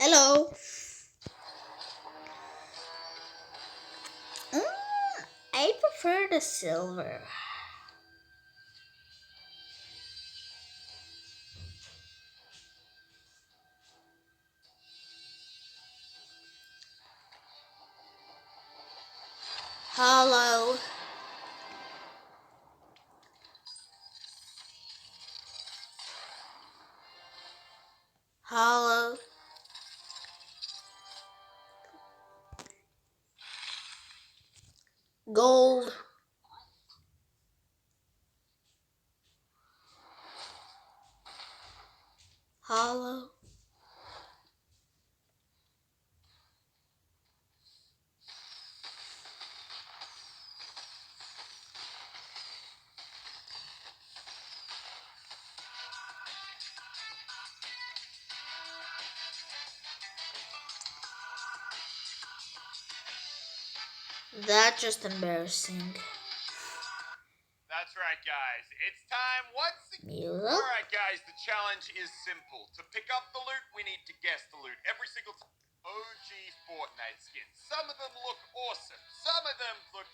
Hello. Mm, I prefer the silver. Hello. Hello. Gold. Hello. That's just embarrassing. That's right, guys. It's time once again. Music? Alright, guys, the challenge is simple. To pick up the loot, we need to guess the loot. Every single time. OG Fortnite skins. Some of them look awesome. Some of them look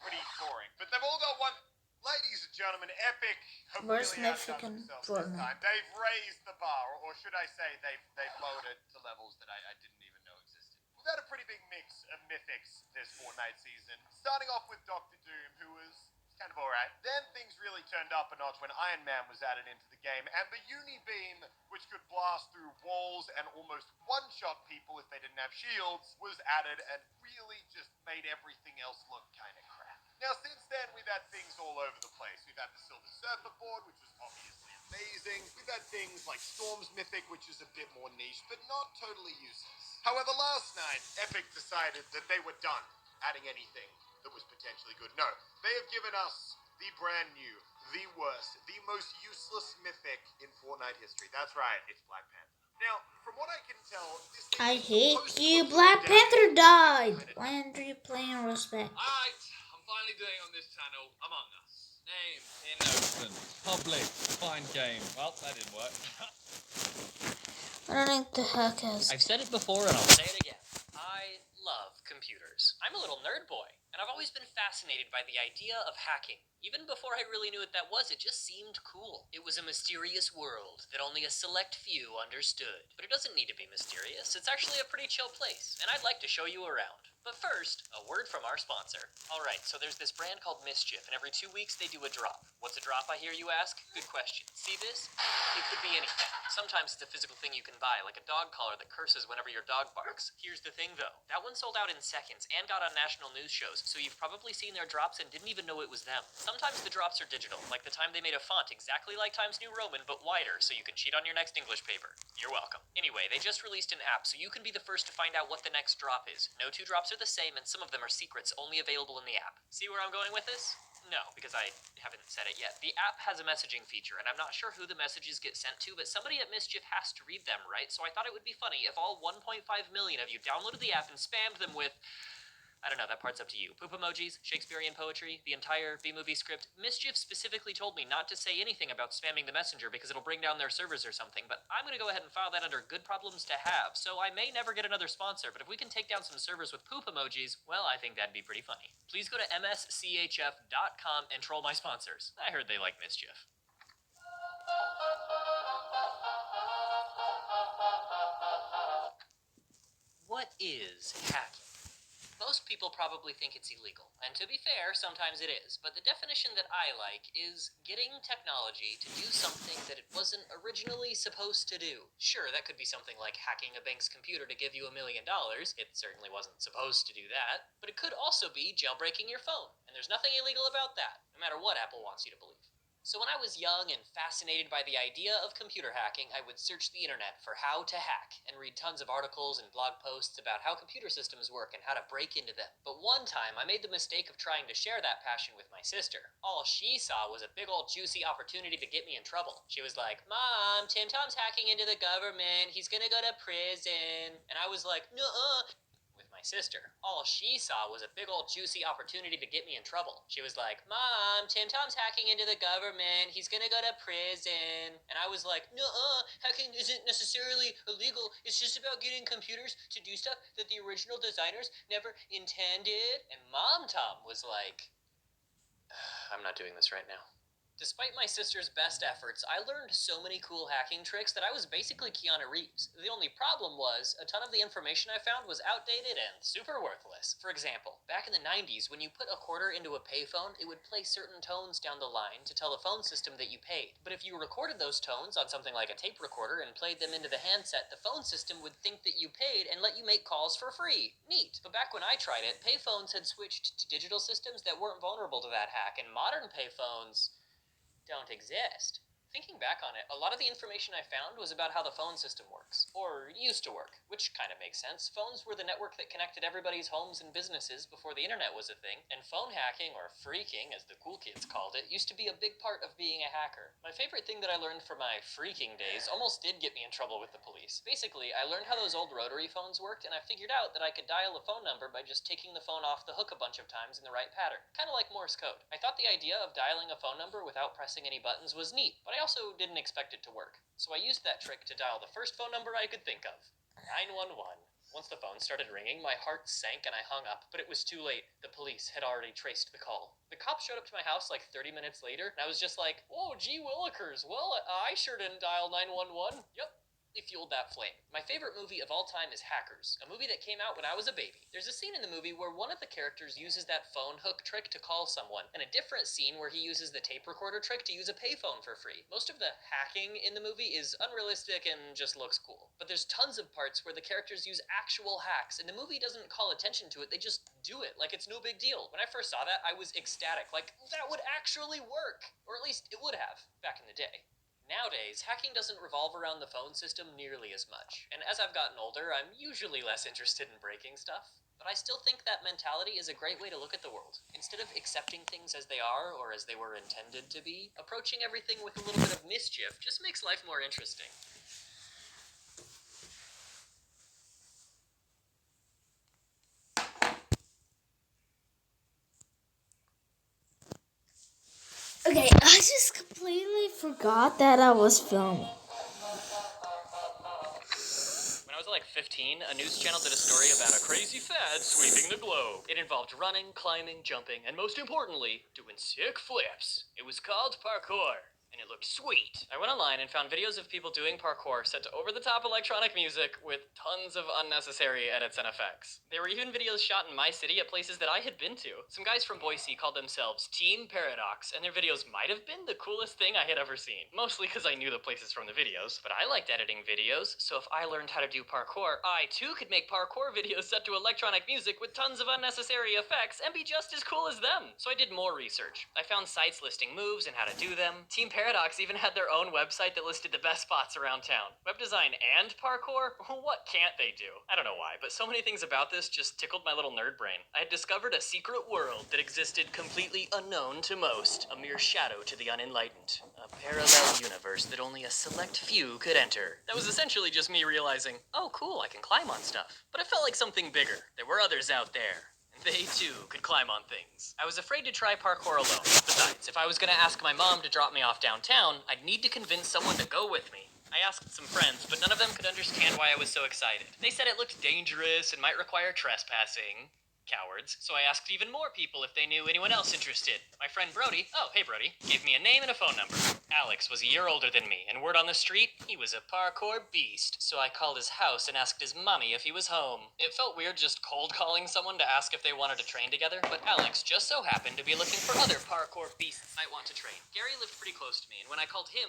pretty boring. But they've all got one. Ladies and gentlemen, Epic have Where's really outdone Mexican themselves this Jordan? time. They've raised the bar, or should I say, they've lowered it to levels that I didn't even know existed. We've had a pretty big mix of mythics this Fortnite season. Starting off with Doctor Doom, who was kind of alright. Then things really turned up a notch when Iron Man was added into the game, and the Uni Beam, which could blast through walls and almost one-shot people if they didn't have shields, was added and really just made everything else look kind of crap. Now, since then, we've had things all over the place. We've had the Silver Surfer board, which was obviously amazing. We've had things like Storm's Mythic, which is a bit more niche, but not totally useless. However, last night, Epic decided that they were done adding anything that was potentially good. No, they have given us the brand new, the worst, the most useless mythic in Fortnite history. That's right, it's Black Panther. Now, from what I can tell, this thing I is hate supposed to you. look Black pretty Panther damaged. died. Why aren't you playing respect? Alright, I'm finally doing on this channel Among Us. Name, innocent, public, find game. Well, that didn't work. I don't think the heck is. I've said it before and I'll say it again. I love computers. I'm a little nerd boy, and I've always been fascinated by the idea of hacking. Even before I really knew what that was, it just seemed cool. It was a mysterious world that only a select few understood. But it doesn't need to be mysterious. It's actually a pretty chill place, and I'd like to show you around. But first, a word from our sponsor. Alright, so there's this brand called Mischief, and every 2 weeks they do a drop. What's a drop, I hear you ask? Good question. See this? It could be anything. Sometimes it's a physical thing you can buy, like a dog collar that curses whenever your dog barks. Here's the thing though, that one sold out in seconds and got on national news shows, so you've probably seen their drops and didn't even know it was them. Sometimes the drops are digital, like the time they made a font exactly like Times New Roman but wider, so you can cheat on your next English paper. You're welcome. Anyway, they just released an app, so you can be the first to find out what the next drop is. No two drops are the same, and some of them are secrets only available in the app. See where I'm going with this? No, because I haven't said it yet. The app has a messaging feature, and I'm not sure who the messages get sent to, but somebody at Mischief has to read them, right? So I thought it would be funny if all 1.5 million of you downloaded the app and spammed them with, I don't know, that part's up to you. Poop emojis, Shakespearean poetry, the entire B-movie script. Mischief specifically told me not to say anything about spamming the messenger because it'll bring down their servers or something, but I'm gonna go ahead and file that under good problems to have, so I may never get another sponsor, but if we can take down some servers with poop emojis, well, I think that'd be pretty funny. Please go to mschf.com and troll my sponsors. I heard they like Mischief. What is hacking? Most people probably think it's illegal, and to be fair, sometimes it is, but the definition that I like is getting technology to do something that it wasn't originally supposed to do. Sure, that could be something like hacking a bank's computer to give you $1,000,000. It certainly wasn't supposed to do that, but it could also be jailbreaking your phone, and there's nothing illegal about that, no matter what Apple wants you to believe. So when I was young and fascinated by the idea of computer hacking, I would search the internet for how to hack and read tons of articles and blog posts about how computer systems work and how to break into them. But one time, I made the mistake of trying to share that passion with my sister. All she saw was a big old juicy opportunity to get me in trouble. She was like, "Mom, Tim Tom's hacking into the government. He's gonna go to prison." And I was like, "Nuh-uh." With my sister. All she saw was a big old juicy opportunity to get me in trouble. She was like, "Mom, Tim Tom's hacking into the government. He's gonna go to prison." And I was like, "Nuh-uh, hacking isn't necessarily illegal. It's just about getting computers to do stuff that the original designers never intended." And Mom Tom was like, "I'm not doing this right now." Despite my sister's best efforts, I learned so many cool hacking tricks that I was basically Keanu Reeves. The only problem was, a ton of the information I found was outdated and super worthless. For example, back in the 90s, when you put a quarter into a payphone, it would play certain tones down the line to tell the phone system that you paid. But if you recorded those tones on something like a tape recorder and played them into the handset, the phone system would think that you paid and let you make calls for free. Neat. But back when I tried it, payphones had switched to digital systems that weren't vulnerable to that hack, and modern payphones don't exist. Thinking back on it, a lot of the information I found was about how the phone system works, or used to work, which kind of makes sense. Phones were the network that connected everybody's homes and businesses before the internet was a thing, and phone hacking, or phreaking as the cool kids called it, used to be a big part of being a hacker. My favorite thing that I learned from my phreaking days almost did get me in trouble with the police. Basically, I learned how those old rotary phones worked, and I figured out that I could dial a phone number by just taking the phone off the hook a bunch of times in the right pattern, kind of like Morse code. I thought the idea of dialing a phone number without pressing any buttons was neat, but I also didn't expect it to work. So I used that trick to dial the first phone number I could think of. 911. Once the phone started ringing, my heart sank and I hung up, but it was too late. The police had already traced the call. The cops showed up to my house like 30 minutes later, and I was just like, "Oh, gee willikers, well, I sure didn't dial 911. Yep. It fueled that flame. My favorite movie of all time is Hackers, a movie that came out when I was a baby. There's a scene in the movie where one of the characters uses that phone hook trick to call someone, and a different scene where he uses the tape recorder trick to use a payphone for free. Most of the hacking in the movie is unrealistic and just looks cool. But there's tons of parts where the characters use actual hacks, and the movie doesn't call attention to it, they just do it like it's no big deal. When I first saw that, I was ecstatic, like, that would actually work! Or at least it would have, back in the day. Nowadays, hacking doesn't revolve around the phone system nearly as much, and as I've gotten older, I'm usually less interested in breaking stuff. But I still think that mentality is a great way to look at the world. Instead of accepting things as they are, or as they were intended to be, approaching everything with a little bit of mischief just makes life more interesting. Okay, I just completely forgot that I was filming. When I was like 15, a news channel did a story about a crazy fad sweeping the globe. It involved running, climbing, jumping, and most importantly, doing sick flips. It was called parkour, and it looked sweet. I went online and found videos of people doing parkour set to over-the-top electronic music with tons of unnecessary edits and effects. There were even videos shot in my city at places that I had been to. Some guys from Boise called themselves Team Paradox, and their videos might have been the coolest thing I had ever seen. Mostly because I knew the places from the videos, but I liked editing videos, so if I learned how to do parkour, I too could make parkour videos set to electronic music with tons of unnecessary effects and be just as cool as them. So I did more research. I found sites listing moves and how to do them. Team Paradox even had their own website that listed the best spots around town. Web design and parkour? What can't they do? I don't know why, but so many things about this just tickled my little nerd brain. I had discovered a secret world that existed completely unknown to most, a mere shadow to the unenlightened. A parallel universe that only a select few could enter. That was essentially just me realizing, oh cool, I can climb on stuff. But it felt like something bigger. There were others out there. They, too, could climb on things. I was afraid to try parkour alone. Besides, if I was gonna ask my mom to drop me off downtown, I'd need to convince someone to go with me. I asked some friends, but none of them could understand why I was so excited. They said it looked dangerous and might require trespassing. Cowards. So I asked even more people if they knew anyone else interested. My friend Brody, oh hey Brody, gave me a name and a phone number. Alex was a year older than me, and word on the street, he was a parkour beast. So I called his house and asked his mommy if he was home. It felt weird just cold calling someone to ask if they wanted to train together, but Alex just so happened to be looking for other parkour beasts I want to train. Gary lived pretty close to me, and when I called him,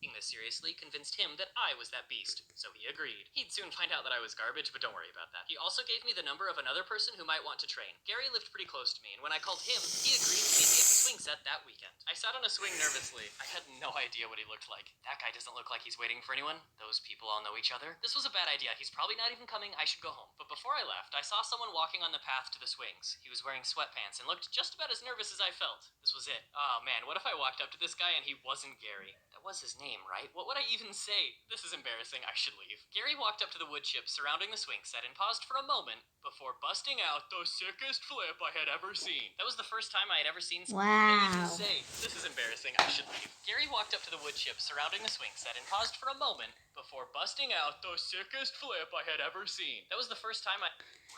taking this seriously convinced him that I was that beast, so he agreed. He'd soon find out that I was garbage, but don't worry about that. He also gave me the number of another person who might want to train. Gary lived pretty close to me, and when I called him, he agreed to meet me at the swing set that weekend. I sat on a swing nervously. I had no idea what he looked like. That guy doesn't look like he's waiting for anyone. Those people all know each other. This was a bad idea. He's probably not even coming. I should go home. But before I left, I saw someone walking on the path to the swings. He was wearing sweatpants and looked just about as nervous as I felt. This was it. Oh man, what if I walked up to this guy and he wasn't Gary? That That was his name, right? What would I even say? This is embarrassing. I should leave. Gary walked up to the wood chips surrounding the swing set and paused for a moment before busting out the sickest flip I had ever seen. That was the first time I had ever seen something. What would I even Wow. say? This is embarrassing. I should leave. Gary walked up to the wood chips surrounding the swing set and paused for a moment before busting out the sickest flip I had ever seen. That was the first time I...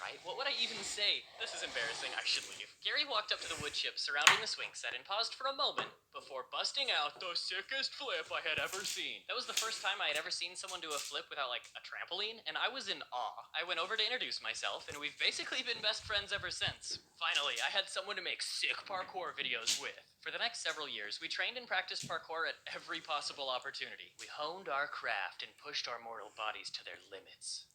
Right? What would I even say? This is embarrassing. I should leave. Gary walked up to the wood chips surrounding the swing set and paused for a moment before busting out the sickest flip I had ever seen. That was the first time I had ever seen someone do a flip without, like, a trampoline, and I was in awe. I went over to introduce myself, and we've basically been best friends ever since. Finally, I had someone to make sick parkour videos with. For the next several years, we trained and practiced parkour at every possible opportunity. We honed our craft and pushed our mortal bodies to their limits.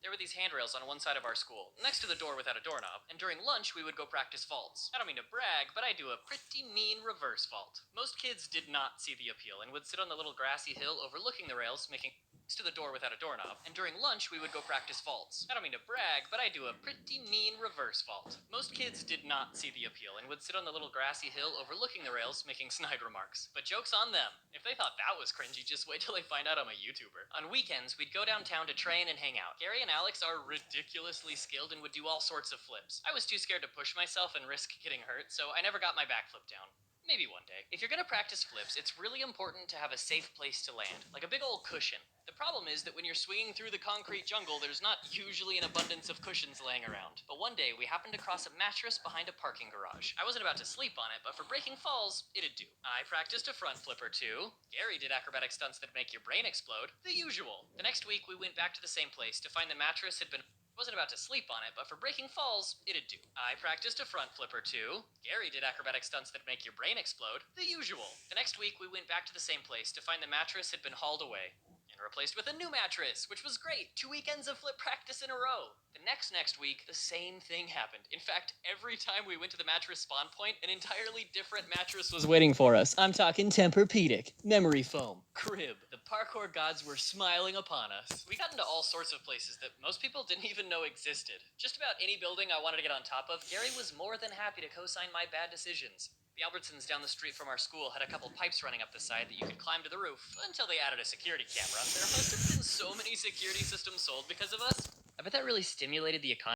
There were these handrails on one side of our school, next to the door without a doorknob, and during lunch we would go practice vaults. I don't mean to brag, but I do a pretty mean reverse vault. Most kids did not see the appeal and would sit on the little grassy hill overlooking the rails, making next to the door without a doorknob, and during lunch we would go practice vaults. I don't mean to brag, but I do a pretty mean reverse vault. Most kids did not see the appeal and would sit on the little grassy hill overlooking the rails, making snide remarks. But joke's on them. If they thought that was cringy, just wait till they find out I'm a YouTuber. On weekends, we'd go downtown to train and hang out. Gary and Alex are ridiculously skilled and would do all sorts of flips. I was too scared to push myself and risk getting hurt, so I never got my backflip down. Maybe one day. If you're gonna practice flips, it's really important to have a safe place to land, like a big old cushion. The problem is that when you're swinging through the concrete jungle, there's not usually an abundance of cushions laying around. But one day, we happened to cross a mattress behind a parking garage. I wasn't about to sleep on it, but for breaking falls, it'd do. I practiced a front flip or two. Gary did acrobatic stunts that make your brain explode. The usual. The next week, we went back to the same place to find the mattress had been... wasn't about to sleep on it, but for breaking falls, it'd do. I practiced a front flip or two. Gary did acrobatic stunts that make your brain explode. The usual. The next week, we went back to the same place to find the mattress had been hauled away and replaced with a new mattress, which was great. 2 weekends of flip practice in a row. The next week, the same thing happened. In fact, every time we went to the mattress spawn point, an entirely different mattress was waiting for us. I'm talking Tempur-Pedic, memory foam, crib. The parkour gods were smiling upon us. We got into all sorts of places that most people didn't even know existed. Just about any building I wanted to get on top of, Gary was more than happy to co-sign my bad decisions. The Albertsons down the street from our school had a couple pipes running up the side that you could climb to the roof, until they added a security camera. There must have been so many security systems sold because of us. I bet that really stimulated the economy.